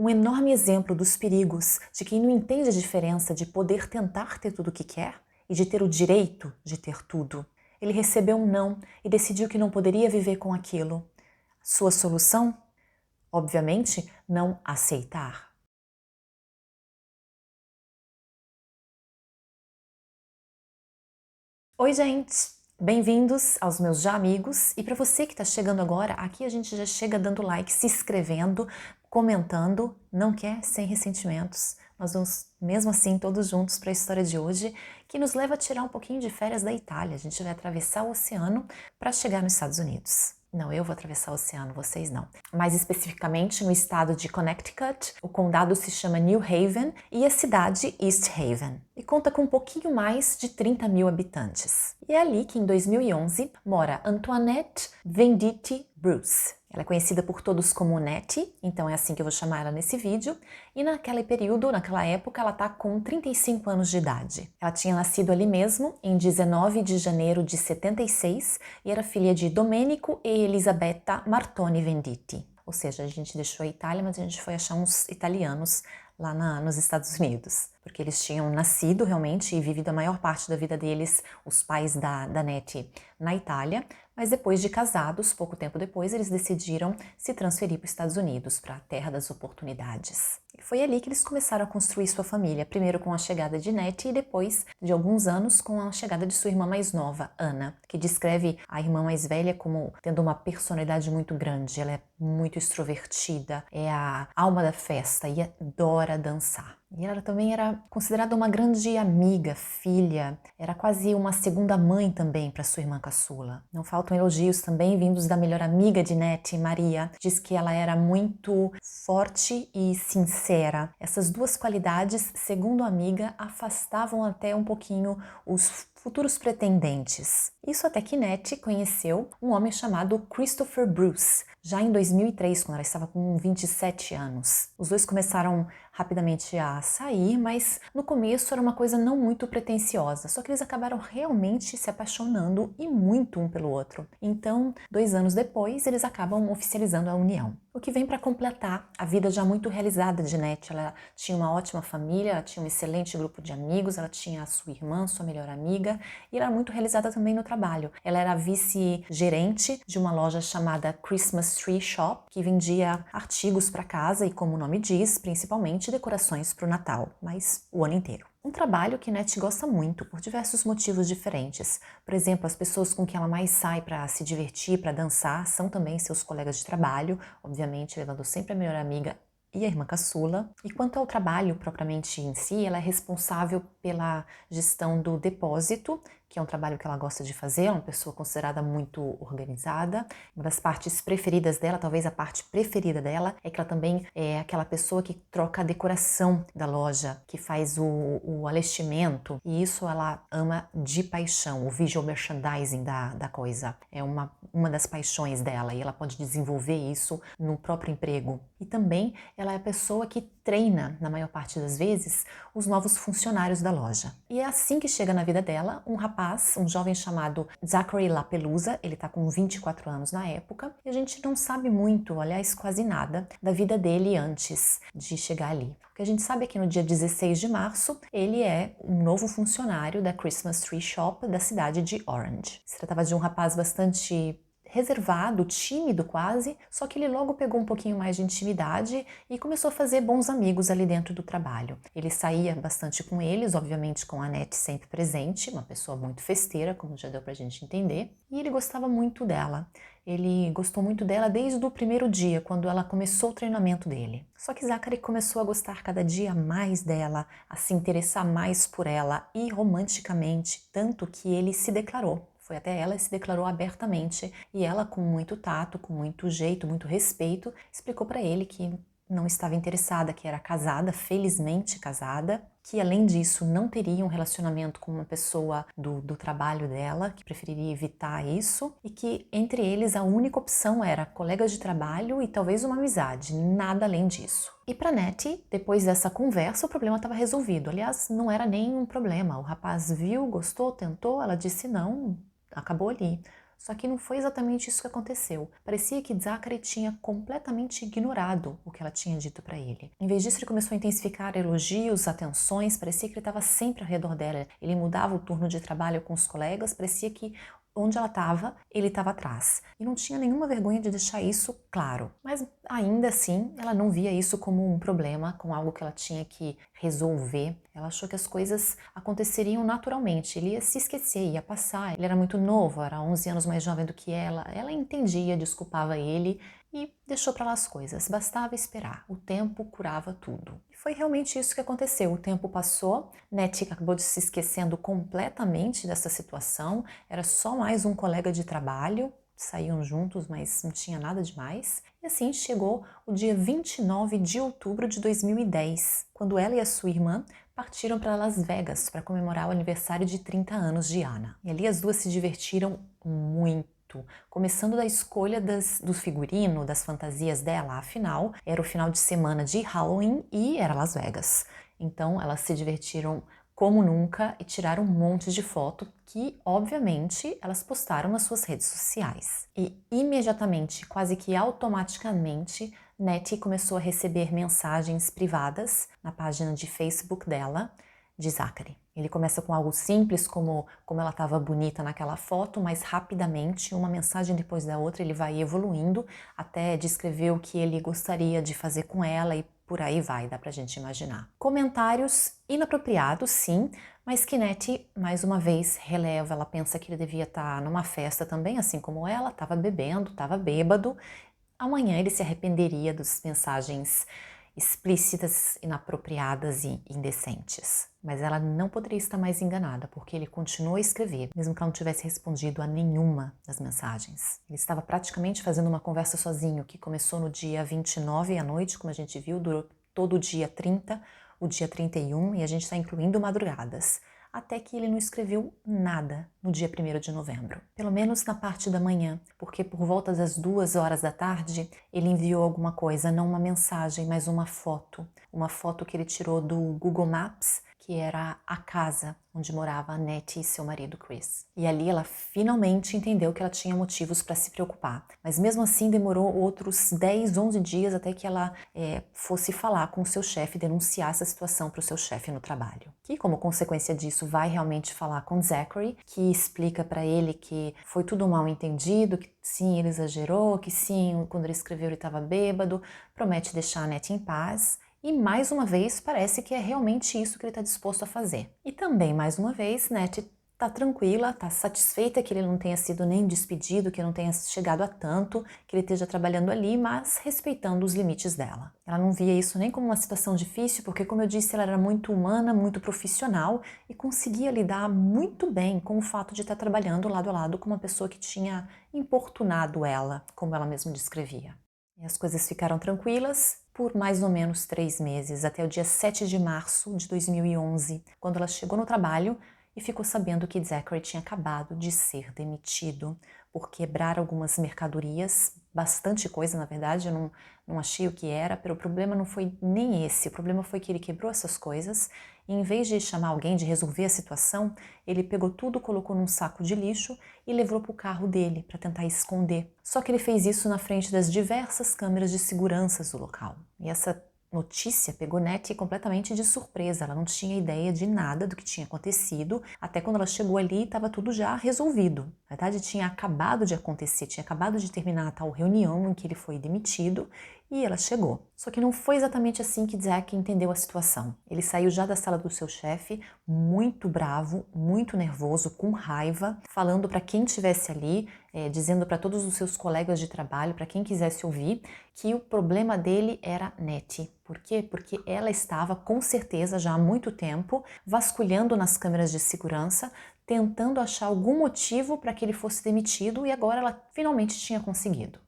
um enorme exemplo dos perigos de quem não entende a diferença de poder tentar ter tudo o que quer e de ter o direito de ter tudo. Ele recebeu um não e decidiu que não poderia viver com aquilo. Sua solução? Obviamente, não aceitar. Oi, gente! Bem-vindos aos meus já amigos, e para você que está chegando agora, aqui a gente já chega dando like, se inscrevendo, comentando, não quer? Sem ressentimentos. Nós vamos, mesmo assim, todos juntos para a história de hoje, que nos leva a tirar um pouquinho de férias da Itália. A gente vai atravessar o oceano para chegar nos Estados Unidos. Não, eu vou atravessar o oceano, vocês não. Mais especificamente no estado de Connecticut, o condado se chama New Haven e a cidade East Haven. E conta com um pouquinho mais de 30 mil habitantes. E é ali que em 2011 mora Antoinette Venditti Bruce. Ela é conhecida por todos como Nettie, então é assim que eu vou chamar ela nesse vídeo. E naquele período, naquela época, ela está com 35 anos de idade. Ela tinha nascido ali mesmo, em 19 de janeiro de 76, e era filha de Domenico e Elisabetta Martoni Venditti. Ou seja, a gente deixou a Itália, mas a gente foi achar uns italianos lá nos Estados Unidos, porque eles tinham nascido realmente e vivido a maior parte da vida deles, os pais da Nettie, na Itália, mas depois de casados, pouco tempo depois, eles decidiram se transferir para os Estados Unidos, para a terra das oportunidades. E foi ali que eles começaram a construir sua família, primeiro com a chegada de Nettie e depois, de alguns anos, com a chegada de sua irmã mais nova, Anna, que descreve a irmã mais velha como tendo uma personalidade muito grande. Ela é muito extrovertida, é a alma da festa e adora dançar. E ela também era considerada uma grande amiga, filha, era quase uma segunda mãe também para sua irmã caçula. Não faltam elogios também vindos da melhor amiga de Nettie, Maria. Diz que ela era muito forte e sincera. Essas duas qualidades, segundo a amiga, afastavam até um pouquinho os futuros pretendentes. Isso até que Nettie conheceu um homem chamado Christopher Bruce, já em 2003, quando ela estava com 27 anos. Os dois começaram rapidamente a sair, mas no começo era uma coisa não muito pretensiosa, só que eles acabaram realmente se apaixonando e muito um pelo outro. Então, 2 anos depois, eles acabam oficializando a união. O que vem para completar a vida já muito realizada de Nettie. Ela tinha uma ótima família, ela tinha um excelente grupo de amigos, ela tinha a sua irmã, sua melhor amiga, e ela era muito realizada também no trabalho. Ela era vice-gerente de uma loja chamada Christmas Tree Shop, que vendia artigos para casa e, como o nome diz, principalmente decorações para o Natal, mas o ano inteiro. Um trabalho que Nettie gosta muito, por diversos motivos diferentes. Por exemplo, as pessoas com quem ela mais sai para se divertir, para dançar, são também seus colegas de trabalho, obviamente levando sempre a melhor amiga e a irmã caçula. E quanto ao trabalho propriamente em si, ela é responsável pela gestão do depósito, que é um trabalho que ela gosta de fazer, é uma pessoa considerada muito organizada. Uma das partes preferidas dela, talvez a parte preferida dela, é que ela também é aquela pessoa que troca a decoração da loja, que faz o alestimento, e isso ela ama de paixão, o visual merchandising da coisa. É uma das paixões dela, e ela pode desenvolver isso no próprio emprego. E também ela é a pessoa que treina, na maior parte das vezes, os novos funcionários da loja. E é assim que chega na vida dela um rapaz, um jovem chamado Zachary LaPelusa. Ele tá com 24 anos na época, e a gente não sabe muito, aliás, quase nada, da vida dele antes de chegar ali. O que a gente sabe é que no dia 16 de março, ele é um novo funcionário da Christmas Tree Shop da cidade de Orange. Se tratava de um rapaz bastante reservado, tímido quase, só que ele logo pegou um pouquinho mais de intimidade e começou a fazer bons amigos ali dentro do trabalho. Ele saía bastante com eles, obviamente com a Nettie sempre presente, uma pessoa muito festeira, como já deu pra gente entender, e ele gostava muito dela. Ele gostou muito dela desde o primeiro dia, quando ela começou o treinamento dele. Só que Zachary começou a gostar cada dia mais dela, a se interessar mais por ela e romanticamente, tanto que ele se declarou. Foi até ela e se declarou abertamente, e ela, com muito tato, com muito jeito, muito respeito, explicou para ele que não estava interessada, que era casada, felizmente casada, que além disso não teria um relacionamento com uma pessoa do trabalho dela, que preferiria evitar isso, e que entre eles a única opção era colegas de trabalho e talvez uma amizade, nada além disso. E para Nettie, depois dessa conversa, o problema estava resolvido. Aliás, não era nem um problema. O rapaz viu, gostou, tentou, ela disse não, acabou ali. Só que não foi exatamente isso que aconteceu. Parecia que Zachary tinha completamente ignorado o que ela tinha dito para ele. Em vez disso, ele começou a intensificar elogios, atenções, parecia que ele estava sempre ao redor dela. Ele mudava o turno de trabalho com os colegas, parecia que onde ela estava, ele estava atrás. E não tinha nenhuma vergonha de deixar isso claro. Mas ainda assim, ela não via isso como um problema, como algo que ela tinha que resolver. Ela achou que as coisas aconteceriam naturalmente. Ele ia se esquecer, ia passar. Ele era muito novo, era 11 anos mais jovem do que ela. Ela entendia, desculpava ele e deixou para lá as coisas. Bastava esperar. O tempo curava tudo. E foi realmente isso que aconteceu. O tempo passou, Nettie acabou se esquecendo completamente dessa situação. Era só mais um colega de trabalho. Saíam juntos, mas não tinha nada demais. E assim chegou o dia 29 de outubro de 2010, quando ela e a sua irmã partiram para Las Vegas para comemorar o aniversário de 30 anos de Anna. E ali as duas se divertiram muito. Começando da escolha do figurino, das fantasias dela, afinal, era o final de semana de Halloween e era Las Vegas. Então elas se divertiram como nunca e tiraram um monte de foto que, obviamente, elas postaram nas suas redes sociais. E imediatamente, quase que automaticamente, Nettie começou a receber mensagens privadas na página de Facebook dela, de Zachary. Ele começa com algo simples, como ela estava bonita naquela foto, mas rapidamente, uma mensagem depois da outra, ele vai evoluindo até descrever o que ele gostaria de fazer com ela e por aí vai, dá pra gente imaginar. Comentários inapropriados, sim, mas que Nettie, mais uma vez, releva. Ela pensa que ele devia estar numa festa também, assim como ela, estava bebendo, estava bêbado. Amanhã ele se arrependeria das mensagens explícitas, inapropriadas e indecentes. Mas ela não poderia estar mais enganada, porque ele continuou a escrever, mesmo que ela não tivesse respondido a nenhuma das mensagens. Ele estava praticamente fazendo uma conversa sozinho, que começou no dia 29 à noite, como a gente viu, durou todo o dia 30, o dia 31, e a gente está incluindo madrugadas. Até que ele não escreveu nada no dia 1º de novembro. Pelo menos na parte da manhã, porque por volta das 2 horas da tarde, ele enviou alguma coisa, não uma mensagem, mas uma foto. Uma foto que ele tirou do Google Maps, que era a casa onde morava a Nettie e seu marido Chris. E ali ela finalmente entendeu que ela tinha motivos para se preocupar. Mas mesmo assim demorou outros 10, 11 dias até que ela fosse falar com o seu chefe, denunciar essa situação para o seu chefe no trabalho. Que, como consequência disso, vai realmente falar com Zachary, que explica para ele que foi tudo mal entendido, que sim, ele exagerou, que sim, quando ele escreveu ele estava bêbado, promete deixar a Nettie em paz. E mais uma vez parece que é realmente isso que ele está disposto a fazer. E também, mais uma vez, Nettie está tranquila, está satisfeita que ele não tenha sido nem despedido, que não tenha chegado a tanto, que ele esteja trabalhando ali, mas respeitando os limites dela. Ela não via isso nem como uma situação difícil, porque, como eu disse, ela era muito humana, muito profissional e conseguia lidar muito bem com o fato de estar trabalhando lado a lado com uma pessoa que tinha importunado ela, como ela mesma descrevia. E as coisas ficaram tranquilas por mais ou menos 3 meses, até o dia 7 de março de 2011, quando ela chegou no trabalho e ficou sabendo que Zachary tinha acabado de ser demitido por quebrar algumas mercadorias, bastante coisa na verdade, eu não achei o que era, mas o problema não foi nem esse, o problema foi que ele quebrou essas coisas e em vez de chamar alguém de resolver a situação, ele pegou tudo, colocou num saco de lixo e levou para o carro dele para tentar esconder. Só que ele fez isso na frente das diversas câmeras de segurança do local. E essa notícia pegou Nettie completamente de surpresa, ela não tinha ideia de nada do que tinha acontecido, até quando ela chegou ali estava tudo já resolvido. Na verdade tinha acabado de acontecer, tinha acabado de terminar a tal reunião em que ele foi demitido e ela chegou. Só que não foi exatamente assim que Zack entendeu a situação. Ele saiu já da sala do seu chefe, muito bravo, muito nervoso, com raiva, falando para quem estivesse ali, dizendo para todos os seus colegas de trabalho, para quem quisesse ouvir, que o problema dele era Nettie. Por quê? Porque ela estava, com certeza, já há muito tempo, vasculhando nas câmeras de segurança, tentando achar algum motivo para que ele fosse demitido e agora ela finalmente tinha conseguido.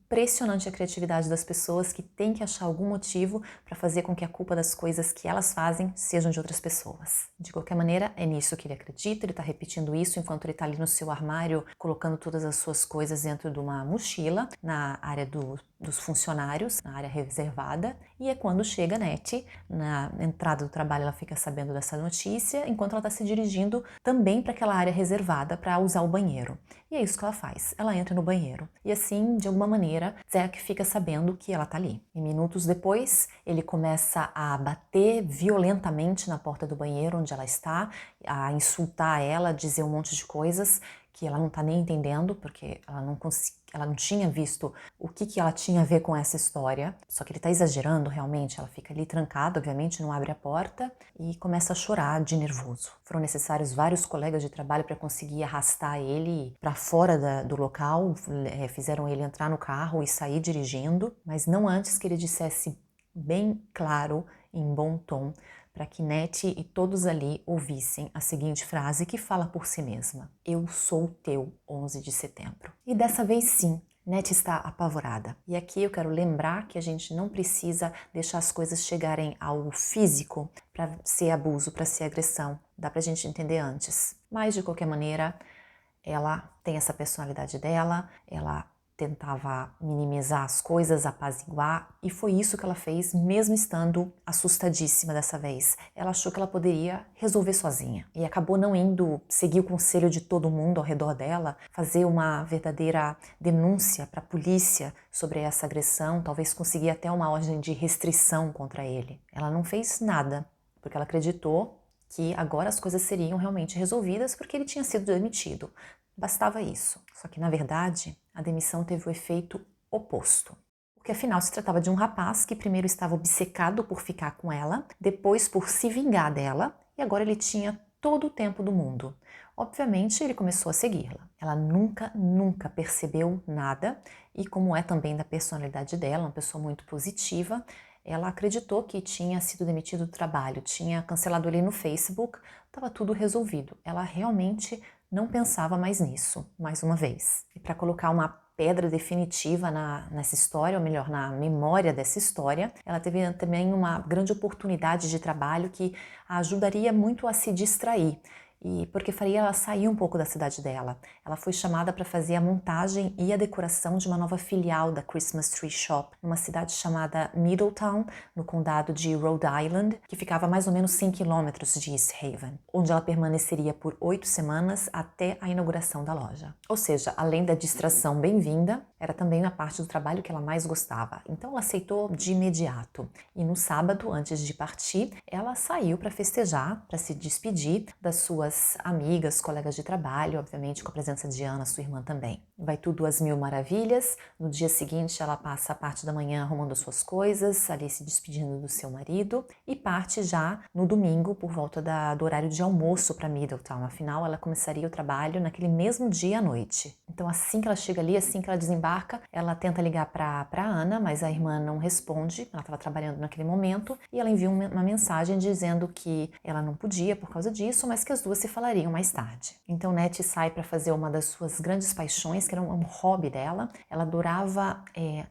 impressionante a criatividade das pessoas que têm que achar algum motivo para fazer com que a culpa das coisas que elas fazem sejam de outras pessoas. De qualquer maneira, é nisso que ele acredita, ele está repetindo isso enquanto ele está ali no seu armário, colocando todas as suas coisas dentro de uma mochila, na área dos funcionários, na área reservada, e é quando chega a Nettie, na entrada do trabalho ela fica sabendo dessa notícia, enquanto ela está se dirigindo também para aquela área reservada para usar o banheiro. E é isso que ela faz, ela entra no banheiro. E assim, de alguma maneira, Zack fica sabendo que ela está ali. E minutos depois, ele começa a bater violentamente na porta do banheiro onde ela está, a insultar ela, dizer um monte de coisas que ela não está nem entendendo, porque ela não tinha visto o que ela tinha a ver com essa história. Só que ele está exagerando realmente, ela fica ali trancada, obviamente, não abre a porta e começa a chorar de nervoso. Foram necessários vários colegas de trabalho para conseguir arrastar ele para fora do local, fizeram ele entrar no carro e sair dirigindo, mas não antes que ele dissesse bem claro, em bom tom, para que Nettie e todos ali ouvissem a seguinte frase que fala por si mesma: eu sou teu 11 de setembro. E dessa vez sim, Nettie está apavorada. E aqui eu quero lembrar que a gente não precisa deixar as coisas chegarem ao físico para ser abuso, para ser agressão. Dá pra gente entender antes. Mas de qualquer maneira, ela tem essa personalidade dela, ela tentava minimizar as coisas, apaziguar, e foi isso que ela fez, mesmo estando assustadíssima dessa vez. Ela achou que ela poderia resolver sozinha e acabou não indo seguir o conselho de todo mundo ao redor dela, fazer uma verdadeira denúncia para a polícia sobre essa agressão, talvez conseguir até uma ordem de restrição contra ele. Ela não fez nada, porque ela acreditou que agora as coisas seriam realmente resolvidas porque ele tinha sido demitido. Bastava isso. Só que, na verdade, a demissão teve o efeito oposto. Porque, afinal, se tratava de um rapaz que primeiro estava obcecado por ficar com ela, depois por se vingar dela, e agora ele tinha todo o tempo do mundo. Obviamente, ele começou a segui-la. Ela nunca percebeu nada, e como é também da personalidade dela, uma pessoa muito positiva, ela acreditou que tinha sido demitido do trabalho, tinha cancelado ele no Facebook, estava tudo resolvido. Ela realmente não pensava mais nisso, mais uma vez. E para colocar uma pedra definitiva nessa história, ou melhor, na memória dessa história, ela teve também uma grande oportunidade de trabalho que a ajudaria muito a se distrair. E porque faria ela sair um pouco da cidade dela. Ela foi chamada para fazer a montagem e a decoração de uma nova filial da Christmas Tree Shop, numa cidade chamada Middletown, no condado de Rhode Island, que ficava a mais ou menos 100 quilômetros de East Haven, onde ela permaneceria por 8 semanas até a inauguração da loja. Ou seja, além da distração bem-vinda, era também a parte do trabalho que ela mais gostava. Então ela aceitou de imediato. E no sábado, antes de partir, ela saiu para festejar, para se despedir das suas amigas, colegas de trabalho, obviamente com a presença de Ana, sua irmã também. Vai tudo às mil maravilhas. No dia seguinte, ela passa a parte da manhã arrumando as suas coisas, ali se despedindo do seu marido, e parte já no domingo por volta do horário de almoço para Middletown. Afinal, ela começaria o trabalho naquele mesmo dia à noite. Então, assim que ela chega ali, assim que ela desembarca, ela tenta ligar para Ana, mas a irmã não responde, ela estava trabalhando naquele momento, e ela envia uma mensagem dizendo que ela não podia por causa disso, mas que as duas se falariam mais tarde. Então Nettie sai para fazer uma das suas grandes paixões, que era um hobby dela. Ela adorava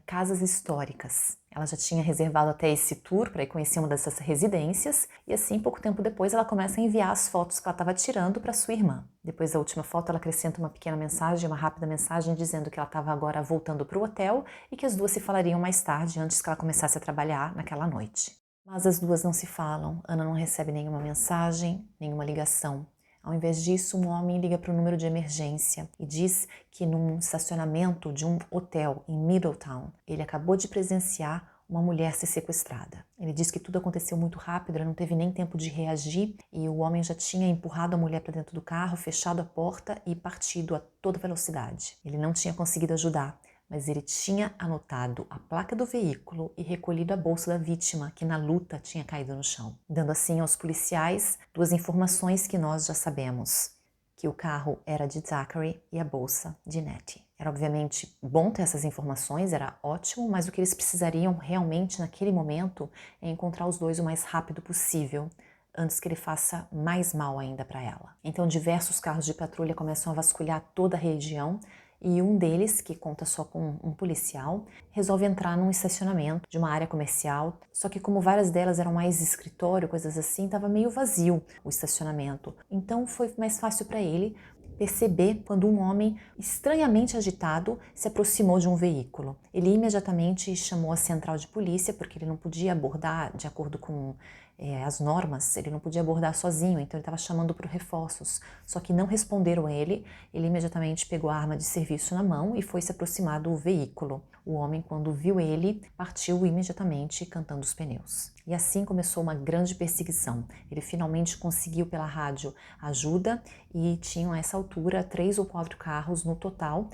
casas históricas. Ela já tinha reservado até esse tour para ir conhecer uma dessas residências, e assim, pouco tempo depois, ela começa a enviar as fotos que ela estava tirando para sua irmã. Depois da última foto, ela acrescenta uma pequena mensagem, uma rápida mensagem, dizendo que ela estava agora voltando para o hotel e que as duas se falariam mais tarde, antes que ela começasse a trabalhar naquela noite. Mas as duas não se falam. Ana não recebe nenhuma mensagem, nenhuma ligação. Ao invés disso, um homem liga para o número de emergência e diz que num estacionamento de um hotel em Middletown, ele acabou de presenciar uma mulher ser sequestrada. Ele diz que tudo aconteceu muito rápido, ela não teve nem tempo de reagir e o homem já tinha empurrado a mulher para dentro do carro, fechado a porta e partido a toda velocidade. Ele não tinha conseguido ajudar, mas ele tinha anotado a placa do veículo e recolhido a bolsa da vítima, que na luta tinha caído no chão, dando assim aos policiais duas informações que nós já sabemos, que o carro era de Zachary e a bolsa de Nettie. Era obviamente bom ter essas informações, era ótimo, mas o que eles precisariam realmente naquele momento é encontrar os dois o mais rápido possível, antes que ele faça mais mal ainda para ela. Então diversos carros de patrulha começam a vasculhar toda a região, e um deles, que conta só com um policial, resolve entrar num estacionamento de uma área comercial, só que como várias delas eram mais escritório, coisas assim, estava meio vazio o estacionamento. Então foi mais fácil para ele perceber quando um homem estranhamente agitado se aproximou de um veículo. Ele imediatamente chamou a central de polícia, porque ele não podia abordar de acordo com as normas, ele não podia abordar sozinho, então ele estava chamando por reforços. Só que não responderam ele imediatamente pegou a arma de serviço na mão e foi se aproximar do veículo. O homem, quando viu ele, partiu imediatamente cantando os pneus. E assim começou uma grande perseguição. Ele finalmente conseguiu pela rádio ajuda e tinham a essa altura 3 ou 4 carros no total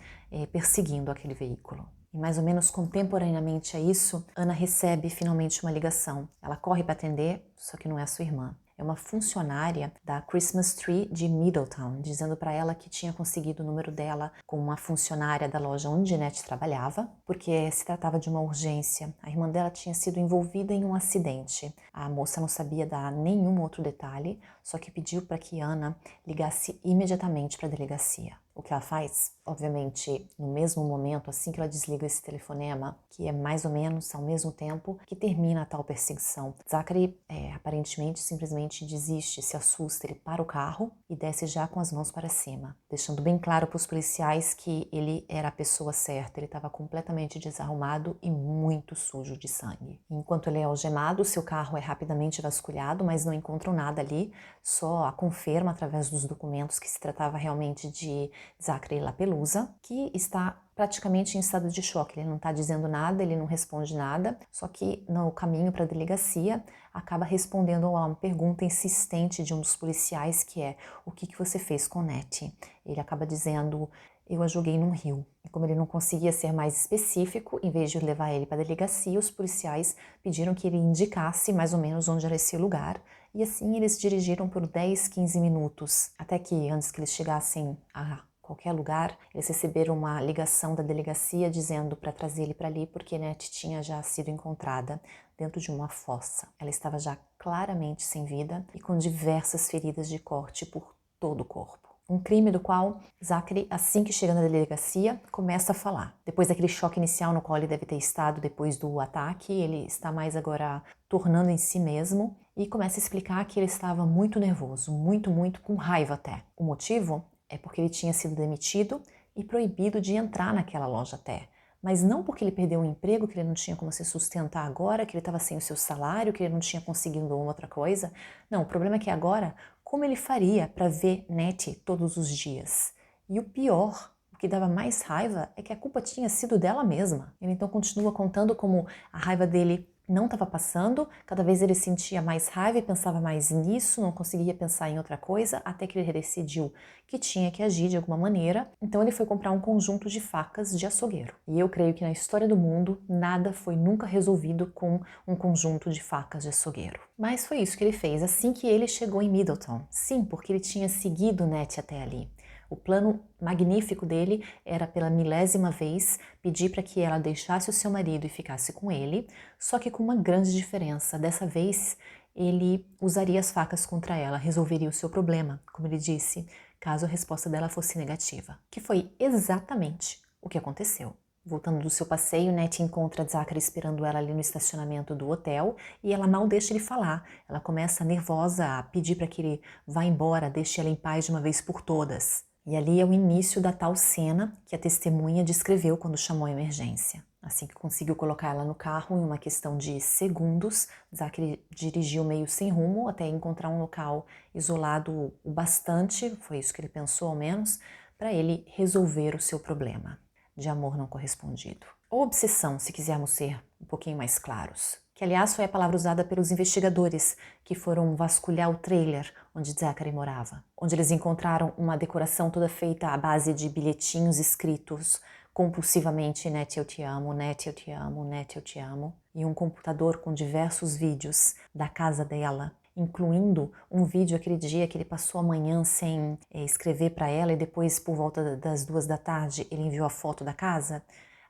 perseguindo aquele veículo. E mais ou menos contemporaneamente a isso, Ana recebe finalmente uma ligação. Ela corre para atender, só que não é a sua irmã. É uma funcionária da Christmas Tree de Middletown, dizendo para ela que tinha conseguido o número dela com uma funcionária da loja onde Jeanette trabalhava, porque se tratava de uma urgência. A irmã dela tinha sido envolvida em um acidente. A moça não sabia dar nenhum outro detalhe, só que pediu para que Ana ligasse imediatamente para a delegacia. O que ela faz, obviamente, no mesmo momento, assim que ela desliga esse telefonema, que é mais ou menos ao mesmo tempo que termina a tal perseguição. Zachary aparentemente simplesmente desiste, se assusta, ele para o carro e desce já com as mãos para cima, deixando bem claro para os policiais que ele era a pessoa certa, ele estava completamente desarrumado e muito sujo de sangue. Enquanto ele é algemado, seu carro é rapidamente vasculhado, mas não encontram nada ali, só a confirma através dos documentos que se tratava realmente de Zachary LaPelusa, que está praticamente em estado de choque. Ele não está dizendo nada, ele não responde nada, só que no caminho para a delegacia acaba respondendo a uma pergunta insistente de um dos policiais, que é: o que você fez com Nettie? Ele acaba dizendo: eu a joguei num rio. E como ele não conseguia ser mais específico, em vez de levar ele para a delegacia, os policiais pediram que ele indicasse mais ou menos onde era esse lugar, e assim eles dirigiram por 10, 15 minutos, até que antes que eles chegassem a qualquer lugar, eles receberam uma ligação da delegacia dizendo para trazer ele para ali porque Nettie tinha já sido encontrada dentro de uma fossa. Ela estava já claramente sem vida e com diversas feridas de corte por todo o corpo. Um crime do qual Zachary, assim que chega na delegacia, começa a falar. Depois daquele choque inicial no qual ele deve ter estado depois do ataque, ele está mais agora tornando em si mesmo e começa a explicar que ele estava muito nervoso, muito com raiva até. O motivo é porque ele tinha sido demitido e proibido de entrar naquela loja até. Mas não porque ele perdeu um emprego, que ele não tinha como se sustentar agora, que ele estava sem o seu salário, que ele não tinha conseguido outra coisa. Não, o problema é que agora, como ele faria para ver Nettie todos os dias? E o pior, o que dava mais raiva, é que a culpa tinha sido dela mesma. Ele então continua contando como a raiva dele não estava passando, cada vez ele sentia mais raiva e pensava mais nisso, não conseguia pensar em outra coisa, até que ele decidiu que tinha que agir de alguma maneira, então ele foi comprar um conjunto de facas de açougueiro. E eu creio que na história do mundo, nada foi nunca resolvido com um conjunto de facas de açougueiro. Mas foi isso que ele fez assim que ele chegou em Middletown. Sim, porque ele tinha seguido Nettie até ali. O plano magnífico dele era, pela milésima vez, pedir para que ela deixasse o seu marido e ficasse com ele, só que com uma grande diferença. Dessa vez, ele usaria as facas contra ela, resolveria o seu problema, como ele disse, caso a resposta dela fosse negativa, que foi exatamente o que aconteceu. Voltando do seu passeio, Nettie encontra Zachary esperando ela ali no estacionamento do hotel e ela mal deixa ele falar. Ela começa nervosa a pedir para que ele vá embora, deixe ela em paz de uma vez por todas. E ali é o início da tal cena que a testemunha descreveu quando chamou a emergência. Assim que conseguiu colocar ela no carro, em uma questão de segundos, Zachary dirigiu meio sem rumo até encontrar um local isolado o bastante, foi isso que ele pensou ao menos, para ele resolver o seu problema de amor não correspondido. Ou obsessão, se quisermos ser um pouquinho mais claros. Que, aliás, foi a palavra usada pelos investigadores que foram vasculhar o trailer onde Zachary morava. Onde eles encontraram uma decoração toda feita à base de bilhetinhos escritos compulsivamente: Nettie, eu te amo, Nettie, eu te amo, Nettie, eu te amo. E um computador com diversos vídeos da casa dela, incluindo um vídeo aquele dia que ele passou a manhã sem escrever para ela e depois, por volta das 2 da tarde, ele enviou a foto da casa.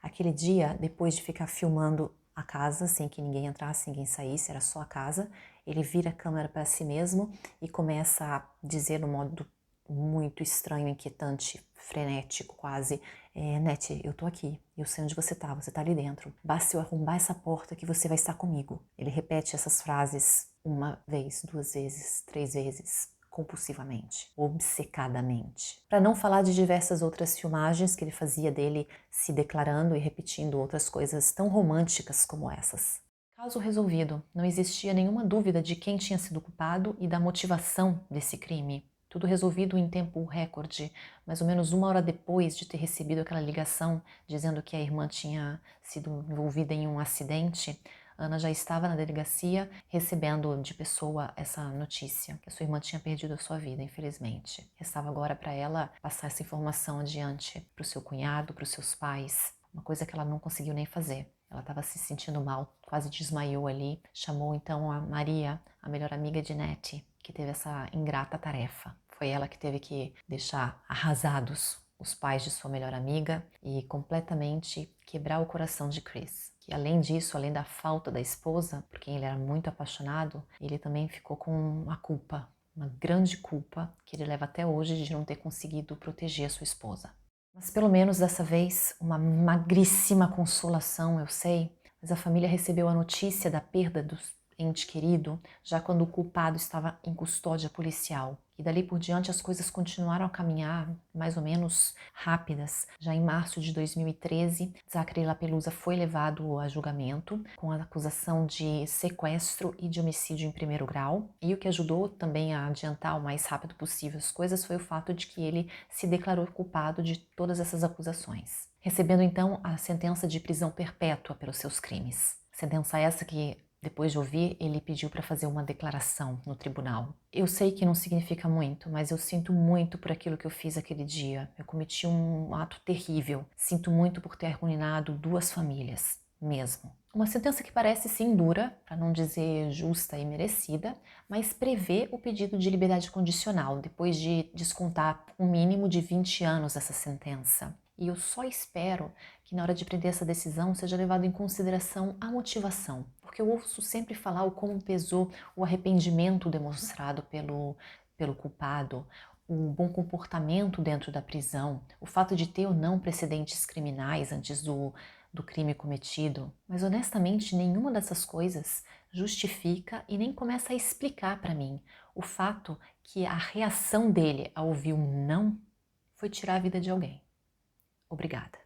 Aquele dia, depois de ficar filmando a casa sem que ninguém entrasse, ninguém saísse, era só a casa, ele vira a câmera para si mesmo e começa a dizer no modo muito estranho, inquietante, frenético quase. Nete, eu tô aqui, eu sei onde você tá ali dentro. Basta eu arrombar essa porta que você vai estar comigo. Ele repete essas frases uma vez, 2 vezes, 3 vezes, compulsivamente, obcecadamente. Para não falar de diversas outras filmagens que ele fazia dele se declarando e repetindo outras coisas tão românticas como essas. Caso resolvido, não existia nenhuma dúvida de quem tinha sido culpado e da motivação desse crime. Tudo resolvido em tempo recorde, mais ou menos 1 hora depois de ter recebido aquela ligação dizendo que a irmã tinha sido envolvida em um acidente. Ana já estava na delegacia recebendo de pessoa essa notícia, que a sua irmã tinha perdido a sua vida, infelizmente. Restava agora para ela passar essa informação adiante para o seu cunhado, para os seus pais, uma coisa que ela não conseguiu nem fazer. Ela estava se sentindo mal, quase desmaiou ali. Chamou então a Maria, a melhor amiga de Nettie, que teve essa ingrata tarefa. Foi ela que teve que deixar arrasados os pais de sua melhor amiga e completamente quebrar o coração de Chris. Que além disso, além da falta da esposa, por quem ele era muito apaixonado, ele também ficou com a culpa, uma grande culpa que ele leva até hoje de não ter conseguido proteger a sua esposa. Mas pelo menos dessa vez, uma magríssima consolação, eu sei, mas a família recebeu a notícia da perda do ente querido já quando o culpado estava em custódia policial. E dali por diante as coisas continuaram a caminhar mais ou menos rápidas. Já em março de 2013, Zachary LaPelusa foi levado a julgamento com a acusação de sequestro e de homicídio em primeiro grau. E o que ajudou também a adiantar o mais rápido possível as coisas foi o fato de que ele se declarou culpado de todas essas acusações, recebendo então a sentença de prisão perpétua pelos seus crimes. Sentença essa que, depois de ouvir, ele pediu para fazer uma declaração no tribunal. Eu sei que não significa muito, mas eu sinto muito por aquilo que eu fiz aquele dia. Eu cometi um ato terrível. Sinto muito por ter arruinado 2 famílias, mesmo. Uma sentença que parece sim dura, para não dizer justa e merecida, mas prevê o pedido de liberdade condicional, depois de descontar um mínimo de 20 anos essa sentença. E eu só espero que na hora de prender essa decisão seja levado em consideração a motivação, porque eu ouço sempre falar o como pesou o arrependimento demonstrado pelo culpado, o bom comportamento dentro da prisão, o fato de ter ou não precedentes criminais antes do crime cometido. Mas honestamente, nenhuma dessas coisas justifica e nem começa a explicar para mim o fato que a reação dele ao ouvir um não foi tirar a vida de alguém. Obrigada.